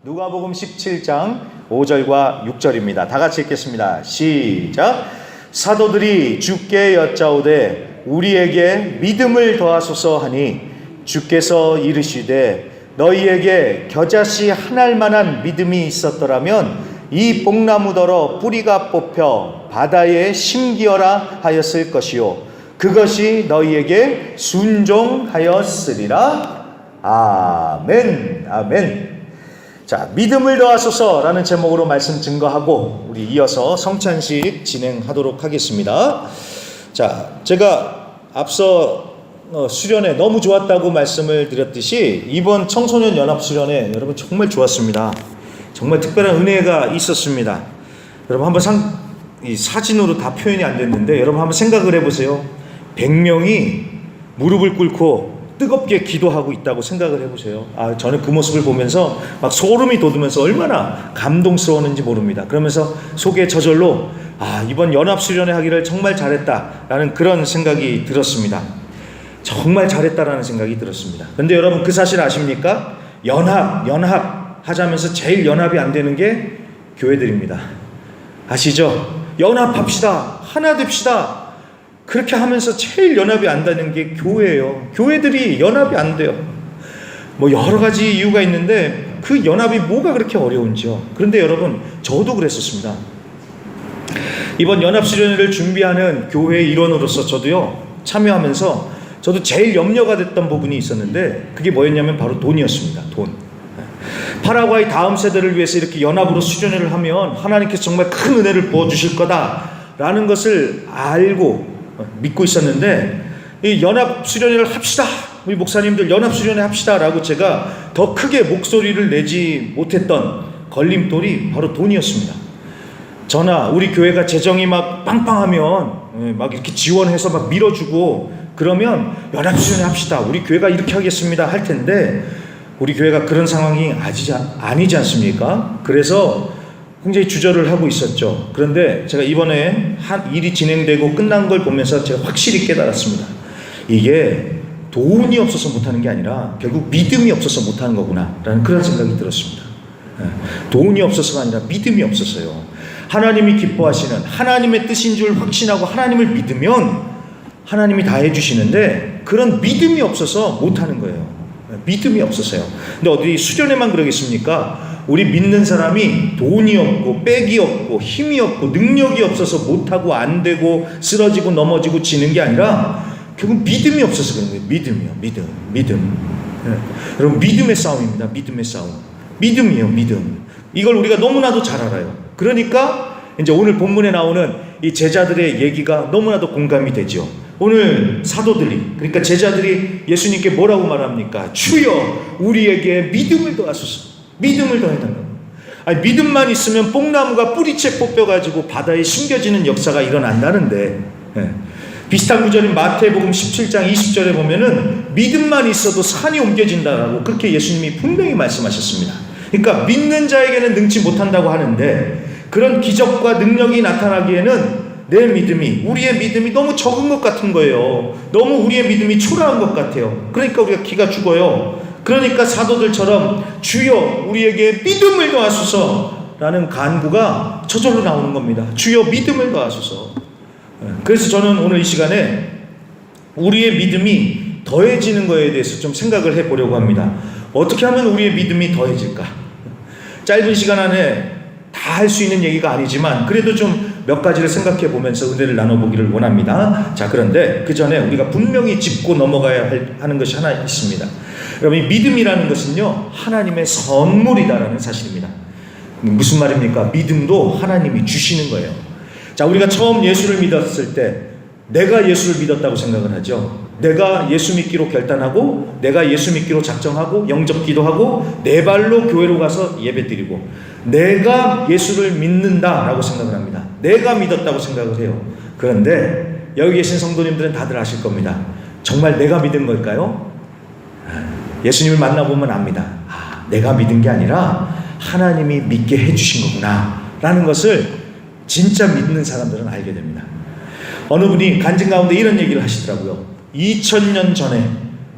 누가복음 17장 5절과 6절입니다. 다 같이 읽겠습니다. 시작. 사도들이 주께 여짜오되 우리에게 믿음을 더하소서 하니 주께서 이르시되 너희에게 겨자씨 한 알만한 믿음이 있었더라면 이 뽕나무더러 뿌리가 뽑혀 바다에 심기어라 하였을 것이요 그것이 너희에게 순종하였으리라. 아멘. 아멘. 자, 믿음을 더하소서라는 제목으로 말씀 증거하고 우리 이어서 성찬식 진행하도록 하겠습니다. 자, 제가 앞서 수련회 너무 좋았다고 말씀을 드렸듯이 이번 청소년 연합 수련회 여러분 정말 좋았습니다. 정말 특별한 은혜가 있었습니다. 여러분 한번 이 사진으로 다 표현이 안 됐는데 여러분 한번 생각을 해보세요. 100명이 무릎을 꿇고 뜨겁게 기도하고 있다고 생각을 해보세요. 저는 그 모습을 보면서 막 소름이 돋으면서 얼마나 감동스러웠는지 모릅니다. 그러면서 속에 저절로 이번 연합수련회 하기를 정말 잘했다라는 그런 생각이 들었습니다. 정말 잘했다라는 생각이 들었습니다. 그런데 여러분 그 사실 아십니까? 연합 하자면서 제일 연합이 안 되는 게 교회들입니다. 아시죠? 연합합시다. 하나 됩시다. 그렇게 하면서 제일 연합이 안 되는 게 교회예요. 교회들이 연합이 안 돼요. 뭐 여러 가지 이유가 있는데 그 연합이 뭐가 그렇게 어려운지요. 그런데 여러분 저도 그랬었습니다. 이번 연합수련회를 준비하는 교회의 일원으로서 저도요 참여하면서 저도 제일 염려가 됐던 부분이 있었는데 그게 뭐였냐면 바로 돈이었습니다. 돈. 파라과이 다음 세대를 위해서 이렇게 연합으로 수련회를 하면 하나님께서 정말 큰 은혜를 부어주실 거다라는 것을 알고 믿고 있었는데 이 연합 수련회를 합시다. 우리 목사님들 연합 수련회 합시다라고 제가 더 크게 목소리를 내지 못했던 걸림돌이 바로 돈이었습니다. 저나 우리 교회가 재정이 막 빵빵하면 막 이렇게 지원해서 막 밀어주고 그러면 연합 수련회 합시다. 우리 교회가 이렇게 하겠습니다 할 텐데 우리 교회가 그런 상황이 아니지 않습니까? 그래서 굉장히 주저를 하고 있었죠. 그런데 제가 이번에 한 일이 진행되고 끝난 걸 보면서 제가 확실히 깨달았습니다. 이게 돈이 없어서 못하는 게 아니라 결국 믿음이 없어서 못하는 거구나 라는 그런 생각이 들었습니다. 돈이 없어서가 아니라 믿음이 없어서요. 하나님이 기뻐하시는 하나님의 뜻인 줄 확신하고 하나님을 믿으면 하나님이 다 해주시는데 그런 믿음이 없어서 못하는 거예요. 믿음이 없어서요. 근데 어디 수련회만 그러겠습니까? 우리 믿는 사람이 돈이 없고 빽이 없고 힘이 없고 능력이 없어서 못하고 안 되고 쓰러지고 넘어지고 지는 게 아니라 결국 믿음이 없어서 그런 거예요. 믿음이요. 믿음. 여러분 믿음의 싸움입니다. 믿음의 싸움. 믿음이에요. 믿음. 이걸 우리가 너무나도 잘 알아요. 그러니까 이제 오늘 본문에 나오는 이 제자들의 얘기가 너무나도 공감이 되죠. 오늘 사도들이 그러니까 제자들이 예수님께 뭐라고 말합니까? 주여 우리에게 믿음을 더하소서. 믿음을 더해달라고. 믿음만 있으면 뽕나무가 뿌리채 뽑혀가지고 바다에 숨겨지는 역사가 일어난다는데 비슷한 구절인 마태복음 17장 20절에 보면은 믿음만 있어도 산이 옮겨진다라고 그렇게 예수님이 분명히 말씀하셨습니다. 그러니까 믿는 자에게는 능치 못한다고 하는데 그런 기적과 능력이 나타나기에는 내 믿음이 우리의 믿음이 너무 적은 것 같은 거예요. 너무 우리의 믿음이 초라한 것 같아요. 그러니까 우리가 기가 죽어요. 그러니까 사도들처럼 주여 우리에게 믿음을 더하소서 라는 간구가 저절로 나오는 겁니다. 주여 믿음을 더하소서. 그래서 저는 오늘 이 시간에 우리의 믿음이 더해지는 것에 대해서 좀 생각을 해보려고 합니다. 어떻게 하면 우리의 믿음이 더해질까? 짧은 시간 안에 다 할 수 있는 얘기가 아니지만 그래도 좀 몇 가지를 생각해 보면서 은혜를 나눠보기를 원합니다. 자, 그런데 그 전에 우리가 분명히 짚고 넘어가야 하는 것이 하나 있습니다. 여러분, 이 믿음이라는 것은요 하나님의 선물이다라는 사실입니다. 무슨 말입니까? 믿음도 하나님이 주시는 거예요. 자, 우리가 처음 예수를 믿었을 때 내가 예수를 믿었다고 생각을 하죠. 내가 예수 믿기로 결단하고 내가 예수 믿기로 작정하고 영접 기도하고 내 발로 교회로 가서 예배 드리고 내가 예수를 믿는다라고 생각을 합니다. 내가 믿었다고 생각을 해요. 그런데 여기 계신 성도님들은 다들 아실 겁니다. 정말 내가 믿은 걸까요? 예수님을 만나보면 압니다. 내가 믿은 게 아니라 하나님이 믿게 해주신 거구나 라는 것을 진짜 믿는 사람들은 알게 됩니다. 어느 분이 간증 가운데 이런 얘기를 하시더라고요. 2000년 전에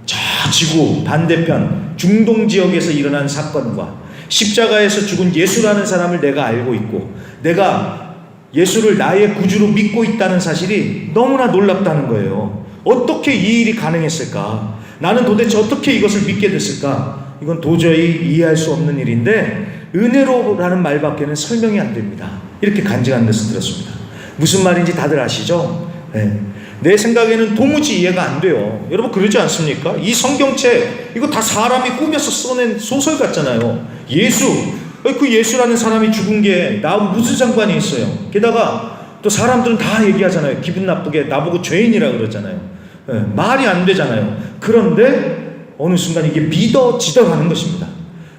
저 지구 반대편 중동 지역에서 일어난 사건과 십자가에서 죽은 예수라는 사람을 내가 알고 있고 내가 예수를 나의 구주로 믿고 있다는 사실이 너무나 놀랍다는 거예요. 어떻게 이 일이 가능했을까? 나는 도대체 어떻게 이것을 믿게 됐을까? 이건 도저히 이해할 수 없는 일인데 은혜로라는 말밖에는 설명이 안 됩니다. 이렇게 간증한 데서 들었습니다. 무슨 말인지 다들 아시죠? 네. 내 생각에는 도무지 이해가 안 돼요. 여러분 그러지 않습니까? 이 성경책 이거 다 사람이 꾸며서 써낸 소설 같잖아요. 그 예수라는 사람이 죽은 게 나하고 무슨 상관이 있어요? 게다가 또 사람들은 다 얘기하잖아요. 기분 나쁘게 나보고 죄인이라 그러잖아요. 네, 말이 안 되잖아요. 그런데 어느 순간 이게 믿어지더라는 것입니다.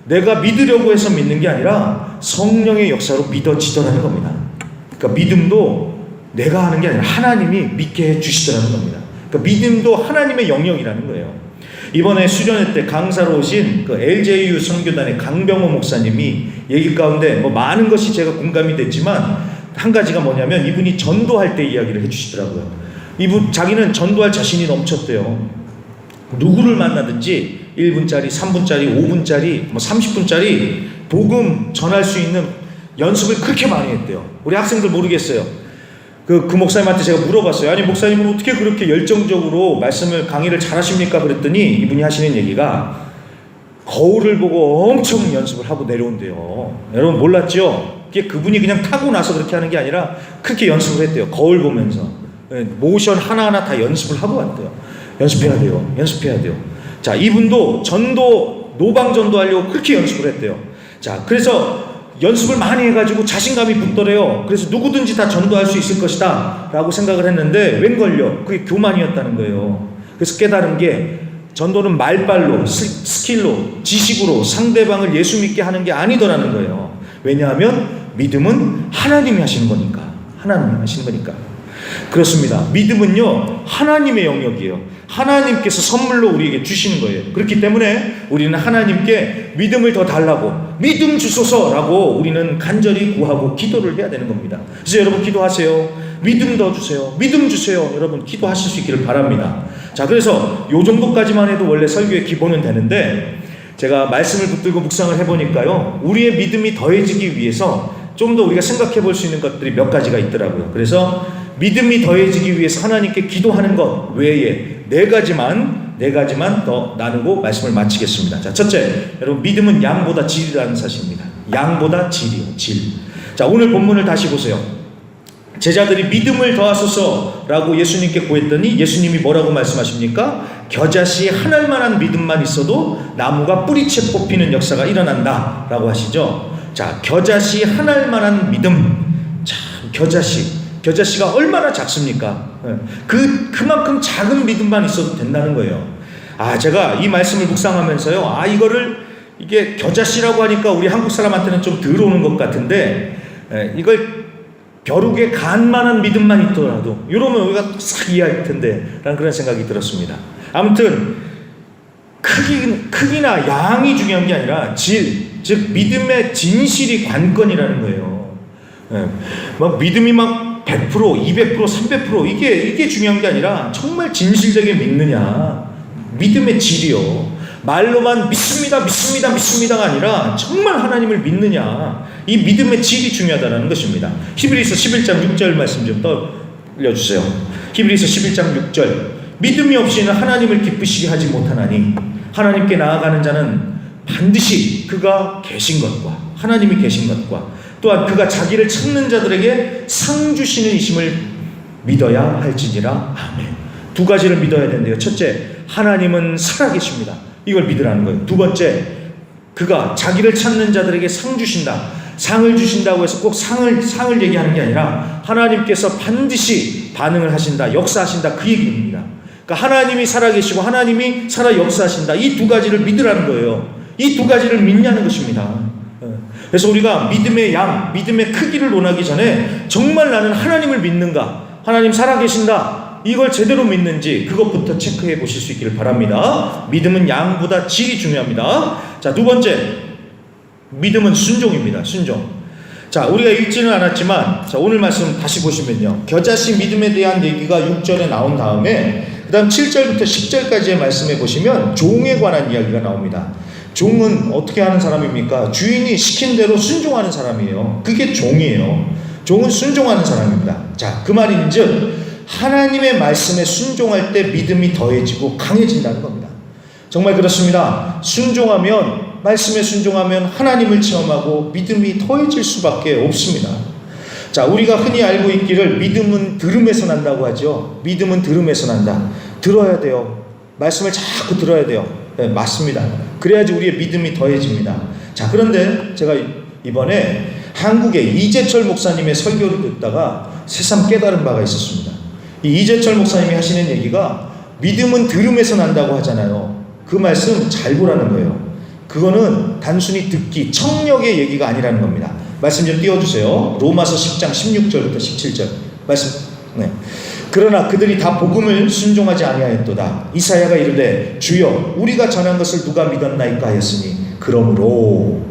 내가 믿으려고 해서 믿는 게 아니라 성령의 역사로 믿어지더라는 겁니다. 그러니까 믿음도 내가 하는 게 아니라 하나님이 믿게 해주시더라는 겁니다. 그러니까 믿음도 하나님의 영역이라는 거예요. 이번에 수련회 때 강사로 오신 그 LJU 선교단의 강병호 목사님이 얘기 가운데 뭐 많은 것이 제가 공감이 됐지만 한 가지가 뭐냐면 이분이 전도할 때 이야기를 해주시더라고요. 자기는 전도할 자신이 넘쳤대요. 누구를 만나든지 1분짜리, 3분짜리, 5분짜리, 30분짜리 복음 전할 수 있는 연습을 그렇게 많이 했대요. 우리 학생들 모르겠어요. 그 목사님한테 제가 물어봤어요. 아니 목사님은 어떻게 그렇게 열정적으로 강의를 잘하십니까? 그랬더니 이분이 하시는 얘기가 거울을 보고 엄청 연습을 하고 내려온대요. 여러분 몰랐죠? 그분이 그냥 타고 나서 그렇게 하는 게 아니라 그렇게 연습을 했대요. 거울 보면서 모션 하나하나 다 연습을 하고 왔대요. 연습해야 돼요. 자, 이분도 노방 전도하려고 그렇게 연습을 했대요. 자, 그래서 연습을 많이 해가지고 자신감이 붙더래요. 그래서 누구든지 다 전도할 수 있을 것이다 라고 생각을 했는데 웬걸요? 그게 교만이었다는 거예요. 그래서 깨달은 게 전도는 말발로, 스킬로, 지식으로 상대방을 예수 믿게 하는 게 아니더라는 거예요. 왜냐하면 믿음은 하나님이 하시는 거니까. 그렇습니다. 믿음은요 하나님의 영역이에요. 하나님께서 선물로 우리에게 주시는 거예요. 그렇기 때문에 우리는 하나님께 믿음을 더 달라고, 믿음 주소서라고 우리는 간절히 구하고 기도를 해야 되는 겁니다. 그래서 여러분 기도하세요. 믿음 더 주세요. 믿음 주세요. 여러분 기도하실 수 있기를 바랍니다. 자, 그래서 요 정도까지만 해도 원래 설교의 기본은 되는데 제가 말씀을 붙들고 묵상을 해보니까요, 우리의 믿음이 더해지기 위해서 좀 더 우리가 생각해 볼 수 있는 것들이 몇 가지가 있더라고요. 그래서 믿음이 더해지기 위해서 하나님께 기도하는 것 외에 네 가지만 더 나누고 말씀을 마치겠습니다. 자, 첫째, 여러분 믿음은 양보다 질이라는 사실입니다. 양보다 질이요, 질. 자, 오늘 본문을 다시 보세요. 제자들이 믿음을 더하소서라고 예수님께 구했더니 예수님이 뭐라고 말씀하십니까? 겨자씨 한 알만한 믿음만 있어도 나무가 뿌리채 뽑히는 역사가 일어난다라고 하시죠. 자, 겨자씨 한 알만한 믿음. 자, 겨자씨가 얼마나 작습니까? 그만큼 작은 믿음만 있어도 된다는 거예요. 제가 이 말씀을 묵상하면서요, 이게 겨자씨라고 하니까 우리 한국 사람한테는 좀 들어오는 것 같은데, 이걸 벼룩의 간만한 믿음만 있더라도 이러면 우리가 싹 이해할 텐데 라는 그런 생각이 들었습니다. 아무튼 크기나 양이 중요한 게 아니라 질, 즉 믿음의 진실이 관건이라는 거예요. 믿음이 100%, 200%, 300% 이게 중요한 게 아니라 정말 진실되게 믿느냐, 믿음의 질이요. 말로만 믿습니다가 아니라 정말 하나님을 믿느냐, 이 믿음의 질이 중요하다는 것입니다. 히브리서 11장 6절 말씀 좀 떠올려주세요. 히브리서 11장 6절. 믿음이 없이는 하나님을 기쁘시게 하지 못하나니 하나님께 나아가는 자는 반드시 그가 계신 것과 하나님이 계신 것과 또한 그가 자기를 찾는 자들에게 상 주시는 이심을 믿어야 할지니라. 아멘. 두 가지를 믿어야 된대요. 첫째, 하나님은 살아계십니다. 이걸 믿으라는 거예요. 두 번째, 그가 자기를 찾는 자들에게 상 주신다. 상을 주신다고 해서 꼭 상을 얘기하는 게 아니라 하나님께서 반드시 반응을 하신다, 역사하신다, 그 얘기입니다. 그러니까 하나님이 살아계시고 하나님이 살아 역사하신다. 이 두 가지를 믿으라는 거예요. 이 두 가지를 믿냐는 것입니다. 그래서 우리가 믿음의 양, 믿음의 크기를 논하기 전에 정말 나는 하나님을 믿는가, 하나님 살아계신다, 이걸 제대로 믿는지 그것부터 체크해 보실 수 있기를 바랍니다. 믿음은 양보다 질이 중요합니다. 자, 두 번째, 믿음은 순종입니다. 순종. 자, 우리가 읽지는 않았지만, 자, 오늘 말씀 다시 보시면요, 겨자씨 믿음에 대한 얘기가 6절에 나온 다음에 그 다음 7절부터 10절까지의 말씀에 보시면 종에 관한 이야기가 나옵니다. 종은 어떻게 하는 사람입니까? 주인이 시킨 대로 순종하는 사람이에요. 그게 종이에요. 종은 순종하는 사람입니다. 자, 그 말인즉 하나님의 말씀에 순종할 때 믿음이 더해지고 강해진다는 겁니다. 정말 그렇습니다. 순종하면, 말씀에 순종하면 하나님을 체험하고 믿음이 더해질 수밖에 없습니다. 자, 우리가 흔히 알고 있기를 믿음은 들음에서 난다고 하죠. 믿음은 들음에서 난다. 들어야 돼요. 말씀을 자꾸 들어야 돼요. 네, 맞습니다. 그래야지 우리의 믿음이 더해집니다. 자, 그런데 제가 이번에 한국의 이재철 목사님의 설교를 듣다가 새삼 깨달은 바가 있었습니다. 이 이재철 목사님이 하시는 얘기가 믿음은 들음에서 난다고 하잖아요. 그 말씀 잘 보라는 거예요. 그거는 단순히 듣기, 청력의 얘기가 아니라는 겁니다. 말씀 좀 띄워주세요. 로마서 10장 16절부터 17절 말씀. 네. 그러나 그들이 다 복음을 순종하지 아니하였도다. 이사야가 이르되 주여 우리가 전한 것을 누가 믿었나이까 하였으니 그러므로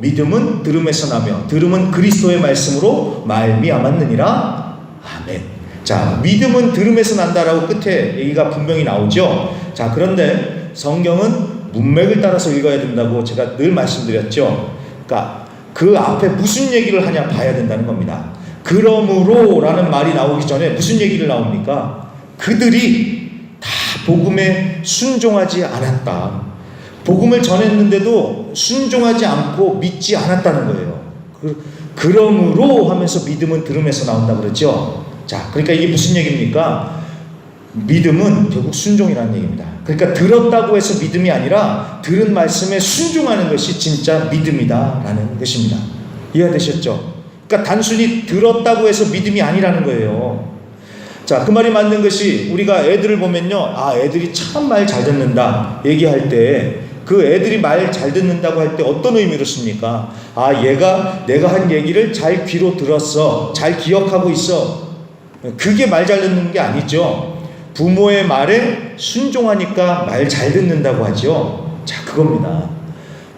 믿음은 들음에서 나며 들음은 그리스도의 말씀으로 말미암았느니라. 아멘. 자, 믿음은 들음에서 난다라고 끝에 얘기가 분명히 나오죠. 자, 그런데 성경은 문맥을 따라서 읽어야 된다고 제가 늘 말씀드렸죠. 그러니까 그 앞에 무슨 얘기를 하냐 봐야 된다는 겁니다. 그러므로 라는 말이 나오기 전에 무슨 얘기를 나옵니까? 그들이 다 복음에 순종하지 않았다. 복음을 전했는데도 순종하지 않고 믿지 않았다는 거예요. 그러므로 하면서 믿음은 들음에서 나온다 그랬죠. 자, 그러니까 이게 무슨 얘기입니까? 믿음은 결국 순종이라는 얘기입니다. 그러니까 들었다고 해서 믿음이 아니라 들은 말씀에 순종하는 것이 진짜 믿음이다라는 것입니다. 이해가 되셨죠? 그러니까 단순히 들었다고 해서 믿음이 아니라는 거예요. 자, 그 말이 맞는 것이 우리가 애들을 보면요, 아, 애들이 참 말 잘 듣는다 얘기할 때 그 애들이 말 잘 듣는다고 할 때 어떤 의미로 씁니까? 아, 얘가 내가 한 얘기를 잘 귀로 들었어, 잘 기억하고 있어. 그게 말 잘 듣는 게 아니죠. 부모의 말에 순종하니까 말 잘 듣는다고 하죠. 자, 그겁니다.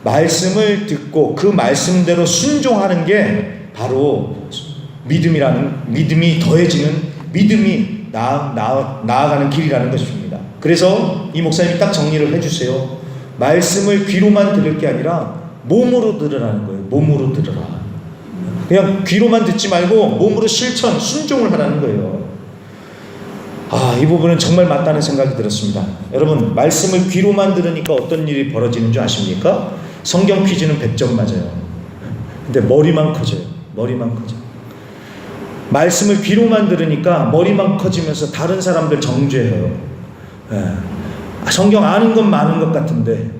말씀을 듣고 그 말씀대로 순종하는 게 바로 믿음이 더해지는, 믿음이 나아가는 길이라는 것입니다. 그래서 이 목사님이 딱 정리를 해주세요. 말씀을 귀로만 들을 게 아니라 몸으로 들으라는 거예요. 몸으로 들으라. 그냥 귀로만 듣지 말고 몸으로 실천, 순종을 하라는 거예요. 아, 이 부분은 정말 맞다는 생각이 들었습니다. 여러분, 말씀을 귀로만 들으니까 어떤 일이 벌어지는 줄 아십니까? 성경 퀴즈는 100점 맞아요. 근데 머리만 커져요. 머리만 커져. 말씀을 귀로만 들으니까 머리만 커지면서 다른 사람들 정죄해요. 성경 아는 건 많은 것 같은데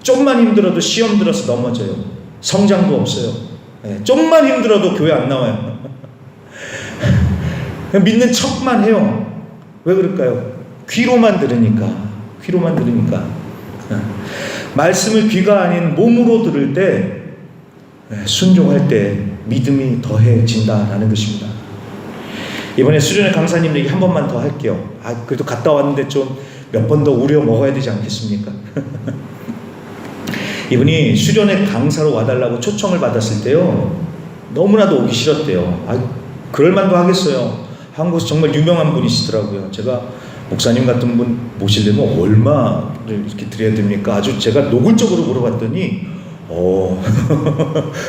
좀만 힘들어도 시험 들어서 넘어져요. 성장도 없어요. 좀만 힘들어도 교회 안 나와요. 그냥 믿는 척만 해요. 왜 그럴까요? 귀로만 들으니까. 말씀을 귀가 아닌 몸으로 들을 때, 순종할 때 믿음이 더해진다라는 것입니다. 이번에 수련회 강사님 얘기 한 번만 더 할게요. 아, 그래도 갔다 왔는데 좀 몇 번 더 우려 먹어야 되지 않겠습니까? 이분이 수련회 강사로 와달라고 초청을 받았을 때요, 너무나도 오기 싫었대요. 아, 그럴만도 하겠어요. 한국에서 정말 유명한 분이시더라고요. 제가 목사님 같은 분 모시려면 얼마를 이렇게 드려야 됩니까? 아주 제가 노골적으로 물어봤더니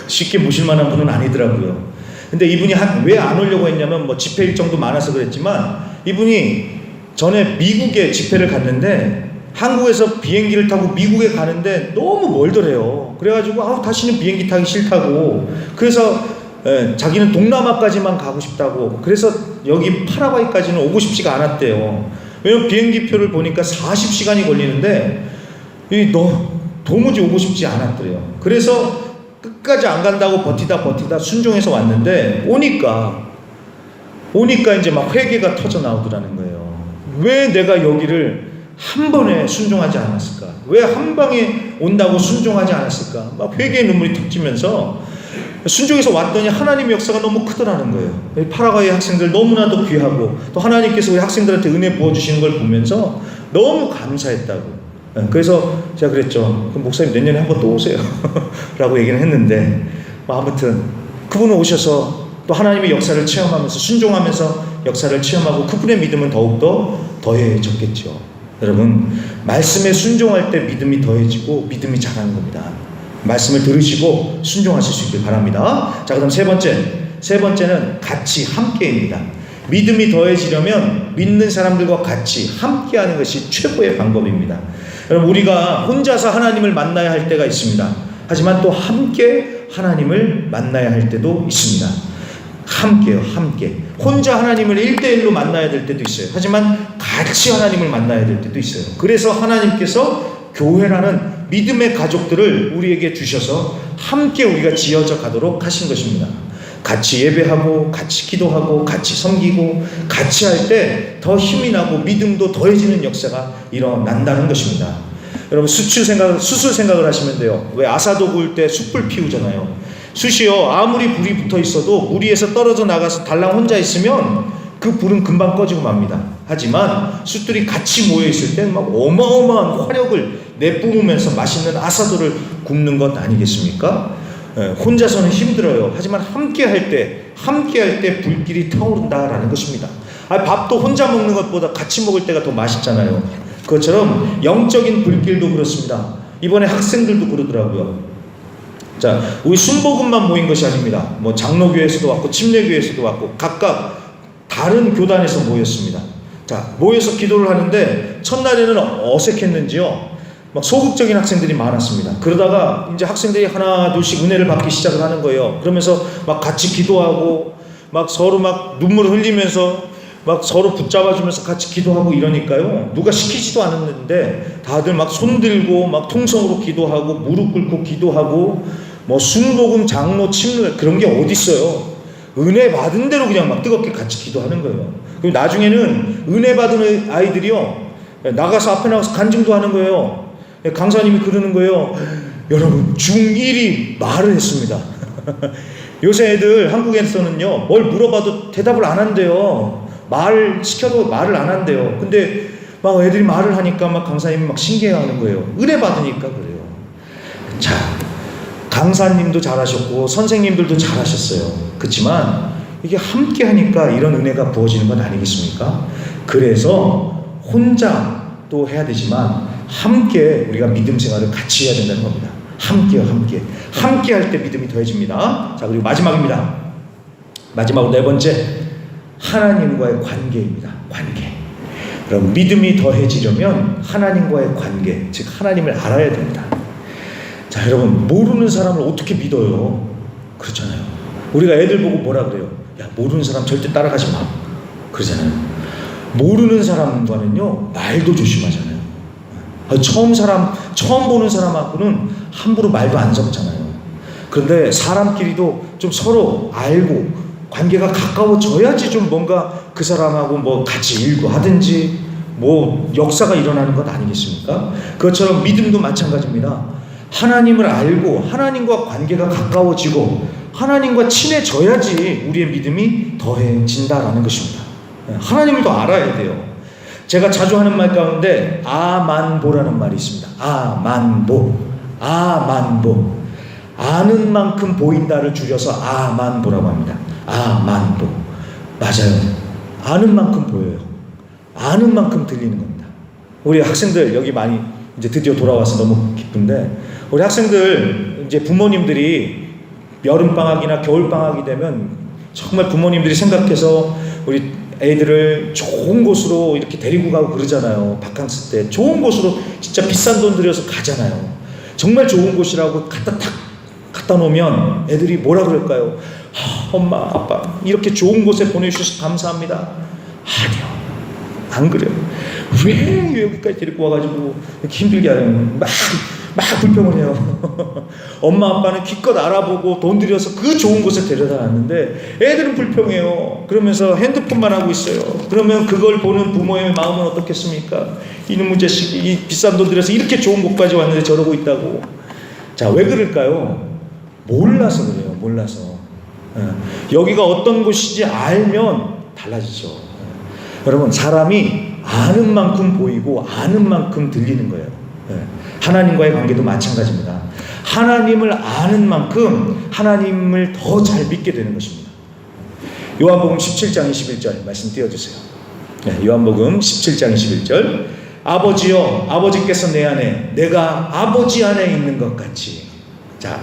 쉽게 모실 만한 분은 아니더라고요. 근데 이분이 왜 안 오려고 했냐면 뭐 집회 일정도 많아서 그랬지만, 이분이 전에 미국에 집회를 갔는데 한국에서 비행기를 타고 미국에 가는데 너무 멀더래요. 그래가지고 다시는 비행기 타기 싫다고, 그래서 자기는 동남아까지만 가고 싶다고, 그래서 여기 파라과이까지는 오고 싶지가 않았대요. 왜냐면 비행기표를 보니까 40시간이 걸리는데 도무지 오고 싶지 않았더래요. 그래서 끝까지 안 간다고 버티다 순종해서 왔는데 오니까 이제 막 회개가 터져 나오더라는 거예요. 왜 내가 여기를 한 번에 순종하지 않았을까? 왜 한 방에 온다고 순종하지 않았을까? 막 회개의 눈물이 툭 찌면서 순종해서 왔더니 하나님의 역사가 너무 크더라는 거예요. 파라과이 학생들 너무나도 귀하고, 또 하나님께서 우리 학생들한테 은혜 부어주시는 걸 보면서 너무 감사했다고. 그래서 제가 그랬죠. 그럼 목사님 내년에 한 번 더 오세요. 라고 얘기는 했는데, 아무튼 그분은 오셔서 또 하나님의 역사를 체험하면서, 순종하면서 역사를 체험하고 그분의 믿음은 더욱더 더해졌겠죠. 여러분, 말씀에 순종할 때 믿음이 더해지고 믿음이 자라는 겁니다. 말씀을 들으시고 순종하실 수 있길 바랍니다. 자, 그다음 세 번째는 같이 함께입니다. 믿음이 더해지려면 믿는 사람들과 같이 함께하는 것이 최고의 방법입니다. 여러분, 우리가 혼자서 하나님을 만나야 할 때가 있습니다. 하지만 또 함께 하나님을 만나야 할 때도 있습니다. 함께요, 함께. 혼자 하나님을 1대1로 만나야 될 때도 있어요. 하지만 같이 하나님을 만나야 될 때도 있어요. 그래서 하나님께서 교회라는 믿음의 가족들을 우리에게 주셔서 함께 우리가 지어져 가도록 하신 것입니다. 같이 예배하고 같이 기도하고 같이 섬기고 같이 할 때 더 힘이 나고 믿음도 더해지는 역사가 일어난다는 것입니다. 여러분, 수술 생각을 하시면 돼요. 왜 아사도 구울 때 숯불 피우잖아요. 숯이요, 아무리 불이 붙어 있어도 무리에서 떨어져 나가서 달랑 혼자 있으면 그 불은 금방 꺼지고 맙니다. 하지만 숯들이 같이 모여 있을 때 막 어마어마한 화력을 내뿜으면서 맛있는 아사도를 굽는 것 아니겠습니까? 혼자서는 힘들어요. 하지만 함께 할 때 불길이 타오른다라는 것입니다. 밥도 혼자 먹는 것보다 같이 먹을 때가 더 맛있잖아요. 그것처럼 영적인 불길도 그렇습니다. 이번에 학생들도 그러더라고요. 자, 우리 순복음만 모인 것이 아닙니다. 뭐 장로교회에서도 왔고 침례교회에서도 왔고 각각 다른 교단에서 모였습니다. 자, 모여서 기도를 하는데 첫날에는 어색했는지요, 막 소극적인 학생들이 많았습니다. 그러다가 이제 학생들이 하나 둘씩 은혜를 받기 시작을 하는 거예요. 그러면서 막 같이 기도하고 막 서로 막 눈물을 흘리면서 막 서로 붙잡아주면서 같이 기도하고 이러니까요, 누가 시키지도 않았는데 다들 막 손들고 막 통성으로 기도하고 무릎 꿇고 기도하고 뭐 순복음 장로 침례 그런 게 어디 있어요. 은혜 받은 대로 그냥 막 뜨겁게 같이 기도하는 거예요. 그리고 나중에는 은혜 받은 아이들이요, 나가서 앞에 나가서 간증도 하는 거예요. 강사님이 그러는 거예요. 여러분, 중1이 말을 했습니다. 요새 애들 한국에서는요, 뭘 물어봐도 대답을 안 한대요. 말 시켜도 말을 안 한대요. 근데 막 애들이 말을 하니까 막 강사님이 막 신기해하는 거예요. 은혜 받으니까 그래요. 자, 강사님도 잘하셨고 선생님들도 잘하셨어요. 그렇지만 이게 함께 하니까 이런 은혜가 부어지는 건 아니겠습니까? 그래서 혼자 또 해야 되지만 함께 우리가 믿음 생활을 같이 해야 된다는 겁니다. 함께요, 함께. 함께 할 때 믿음이 더해집니다. 자, 그리고 마지막입니다. 마지막으로 네 번째, 하나님과의 관계입니다. 관계. 그럼 믿음이 더해지려면 하나님과의 관계, 즉 하나님을 알아야 됩니다. 자, 여러분, 모르는 사람을 어떻게 믿어요? 그렇잖아요. 우리가 애들 보고 뭐라 그래요? 야, 모르는 사람 절대 따라가지 마. 그러잖아요. 모르는 사람과는요, 말도 조심하잖아요. 처음 보는 사람하고는 함부로 말도 안 섞잖아요. 그런데 사람끼리도 좀 서로 알고 관계가 가까워져야지 좀 뭔가 그 사람하고 뭐 같이 일도 하든지 뭐 역사가 일어나는 것 아니겠습니까? 그것처럼 믿음도 마찬가지입니다. 하나님을 알고 하나님과 관계가 가까워지고 하나님과 친해져야지 우리의 믿음이 더해진다라는 것입니다. 하나님을 더 알아야 돼요. 제가 자주 하는 말 가운데 아만보라는 말이 있습니다. 아만보. 아는 만큼 보인다를 줄여서 아만보라고 합니다. 아만보. 맞아요. 아는 만큼 보여요. 아는 만큼 들리는 겁니다. 우리 학생들 여기 많이 이제 드디어 돌아와서 너무 기쁜데, 우리 학생들 이제 부모님들이 여름방학이나 겨울방학이 되면 정말 부모님들이 생각해서 우리 애들을 좋은 곳으로 이렇게 데리고 가고 그러잖아요. 바캉스 때 좋은 곳으로 진짜 비싼 돈 들여서 가잖아요. 정말 좋은 곳이라고 갖다 놓으면 애들이 뭐라 그럴까요? 엄마 아빠 이렇게 좋은 곳에 보내주셔서 감사합니다. 아니요, 안 그래요. 왜 여기까지 데리고 와가지고 이렇게 힘들게 하는, 막 불평을 해요. 엄마 아빠는 기껏 알아보고 돈 들여서 그 좋은 곳에 데려다 놨는데 애들은 불평해요. 그러면서 핸드폰만 하고 있어요. 그러면 그걸 보는 부모의 마음은 어떻겠습니까? 이놈의 자식이 이 비싼 돈 들여서 이렇게 좋은 곳까지 왔는데 저러고 있다고. 자, 왜 그럴까요? 몰라서 그래요. 몰라서. 여기가 어떤 곳인지 알면 달라지죠. 여러분, 사람이 아는 만큼 보이고 아는 만큼 들리는 거예요. 하나님과의 관계도 마찬가지입니다. 하나님을 아는 만큼 하나님을 더 잘 믿게 되는 것입니다. 요한복음 17장 21절 말씀 띄워주세요. 요한복음 17장 21절. 아버지여, 아버지께서 내 안에, 내가 아버지 안에 있는 것 같이. 자,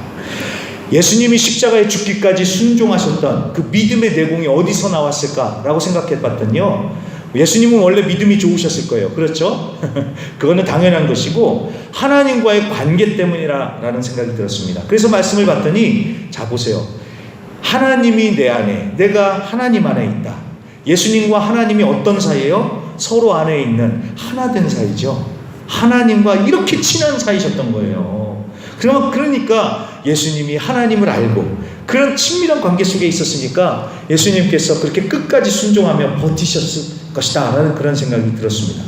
예수님이 십자가에 죽기까지 순종하셨던 그 믿음의 내공이 어디서 나왔을까라고 생각해 봤더니요, 예수님은 원래 믿음이 좋으셨을 거예요. 그렇죠? 그거는 당연한 것이고 하나님과의 관계 때문이라는 생각이 들었습니다. 그래서 말씀을 봤더니, 자 보세요. 하나님이 내 안에, 내가 하나님 안에 있다. 예수님과 하나님이 어떤 사이예요? 서로 안에 있는 하나된 사이죠. 하나님과 이렇게 친한 사이셨던 거예요. 그러니까 예수님이 하나님을 알고 그런 친밀한 관계 속에 있었으니까 예수님께서 그렇게 끝까지 순종하며 버티셨을 것이다 라는 그런 생각이 들었습니다.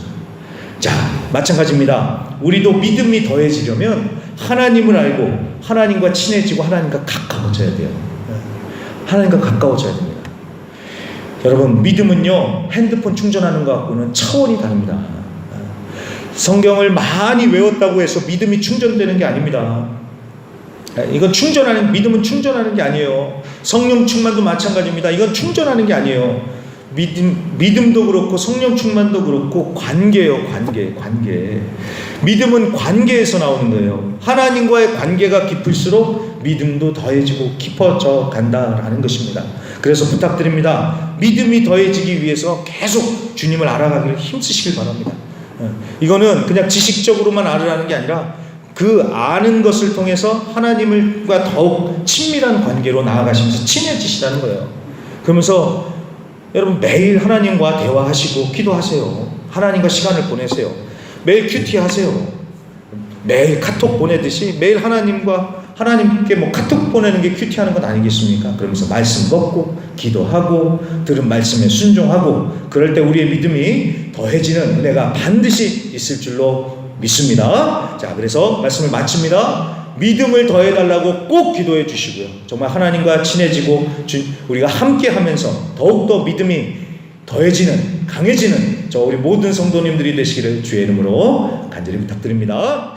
자, 마찬가지입니다. 우리도 믿음이 더해지려면 하나님을 알고 하나님과 친해지고 하나님과 가까워져야 돼요. 하나님과 가까워져야 됩니다. 여러분, 믿음은요, 핸드폰 충전하는 것 갖고는 차원이 다릅니다. 성경을 많이 외웠다고 해서 믿음이 충전되는 게 아닙니다. 이건 믿음은 충전하는 게 아니에요. 성령 충만도 마찬가지입니다. 이건 충전하는 게 아니에요. 믿음도 그렇고 성령 충만도 그렇고 관계예요. 관계. 믿음은 관계에서 나오는 거예요. 하나님과의 관계가 깊을수록 믿음도 더해지고 깊어져 간다라는 것입니다. 그래서 부탁드립니다. 믿음이 더해지기 위해서 계속 주님을 알아가기를 힘쓰시길 바랍니다. 이거는 그냥 지식적으로만 알으라는 게 아니라 그 아는 것을 통해서 하나님과 더욱 친밀한 관계로 나아가시면서 친해지시라는 거예요. 그러면서 여러분, 매일 하나님과 대화하시고 기도하세요. 하나님과 시간을 보내세요. 매일 큐티 하세요. 매일 카톡 보내듯이 매일 하나님께 카톡 보내는 게 큐티하는 건 아니겠습니까? 그러면서 말씀 먹고 기도하고 들은 말씀에 순종하고 그럴 때 우리의 믿음이 더해지는 은혜가 반드시 있을 줄로 믿습니다. 자, 그래서 말씀을 마칩니다. 믿음을 더해달라고 꼭 기도해 주시고요. 정말 하나님과 친해지고 우리가 함께 하면서 더욱더 믿음이 더해지는, 강해지는 우리 모든 성도님들이 되시기를 주의 이름으로 간절히 부탁드립니다.